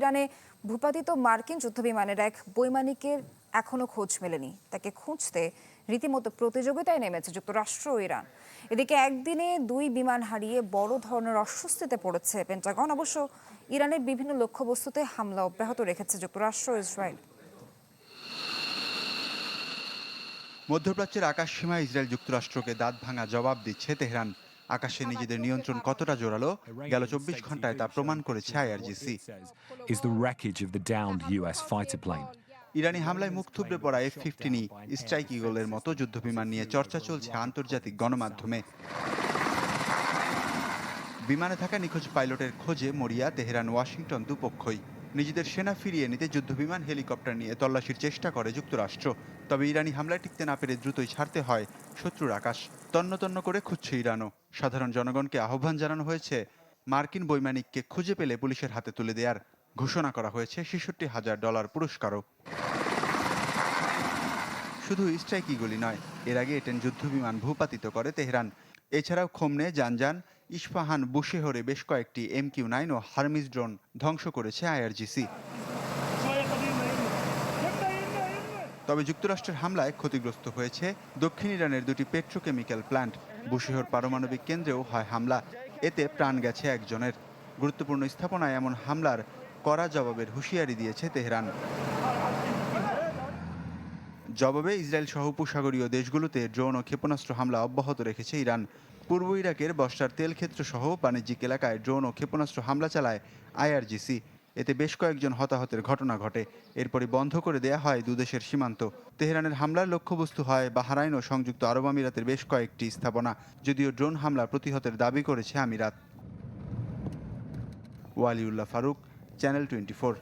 ইরানে ভূপাতিত মার্কিন যুদ্ধবিমানের এক বৈমানিকের এখনো খোঁজ মেলেনি। তাকে খুঁজতে রীতিমতো প্রতিযোগিতায় নেমেছে যুক্তরাষ্ট্র ও ইরান। এদিকে একদিনে 2 বিমান হারিয়ে বড় ধরনের অস্বস্তিতে পড়েছে পেন্টাগন। অবশ্য ইরানের বিভিন্ন লক্ষ্যবস্তুতে হামলা অব্যাহত রেখেছে যুক্তরাষ্ট্র ও ইসরায়েল। মধ্যপ্রাচ্যের আকাশসীমায় ইসরায়েল যুক্তরাষ্ট্রকে দাঁত ভাঙা জবাব দিচ্ছে তেহরান। আকাশে নিজেদের নিয়ন্ত্রণ কতটা জোরালো গেল 24 ঘন্টায় তা প্রমাণ করেছে IRGC. is the wreckage of the downed US fighter plane. ইরানি হামলায় মুখ থুবড়ে পড়া F-15 স্ট্রাইক ইগলের মতো যুদ্ধবিমান নিয়ে চর্চা চলছে আন্তর্জাতিক গণমাধ্যমে। বিমানে থাকা নিখোঁজ পাইলটের খোঁজে মরিয়া তেহরান ওয়াশিংটন দুপক্ষই। নিজেদের সেনা ফিরিয়ে নিতে যুদ্ধবিমান হেলিকপ্টার নিয়ে তল্লাশির চেষ্টা করে যুক্তরাষ্ট্র। তবে ইরানি হামলায় টিকতে না পেরে দ্রুতই ছাড়তে হয় শত্রুর আকাশ। তন্ন তন্ন করে খুঁজছে ইরানও। সাধারণ জনগণকে আহ্বান জানানো হয়েছে মার্কিন বৈমানিককে খুঁজে পেলে পুলিশের হাতে তুলে দেওয়ার। ঘোষণা করা হয়েছে $৬৬,০০০ পুরস্কারও। শুধু স্ট্রাইক ইগলই নয়, এর আগে এটেন যুদ্ধবিমান ভূপাতিত করে তেহরান। এছাড়াও খোমনে, জানজান, ইস্পাহান, বুশেহরে বেশ কয়েকটি MQ-9 ও হারমিস ড্রোন ধ্বংস করেছে আইআরজিসি। তবে যুক্তরাষ্ট্রের হামলায় ক্ষতিগ্রস্ত হয়েছে দক্ষিণ ইরানের 2টি পেট্রোকেমিক্যাল প্ল্যান্ট। বুশেহর পারমাণবিক কেন্দ্রেও হয় হামলা, এতে প্রাণ গেছে একজনের। গুরুত্বপূর্ণ স্থাপনায় এমন হামলার কড়া জবাবের হুঁশিয়ারি দিয়েছে তেহরান। জবাবে ইসরায়েল সহ উপসাগরীয় দেশগুলোতে ড্রোন ও ক্ষেপণাস্ত্র হামলা অব্যাহত রেখেছে ইরান। পূর্ব ইরাকের বসরার তেল ক্ষেত্র সহ বাণিজ্যিক এলাকায় ড্রোন ও ক্ষেপণাস্ত্র হামলা চালায় আইআরজিসি। এতে বেশ কয়েকজন হতাহতের ঘটনা ঘটে। এরপরই বন্ধ করে দেয়া হয় দুদেশের সীমান্ত। তেহরানের হামলার লক্ষ্যবস্তু হয় বাহরাইন ও সংযুক্ত আরব আমিরাতের বেশ কয়েকটি স্থাপনা, যদিও ড্রোন হামলা প্রতিহতের দাবি করেছে আমিরাত। ওয়ালিউল্লাহ ফারুক, চ্যানেল 24।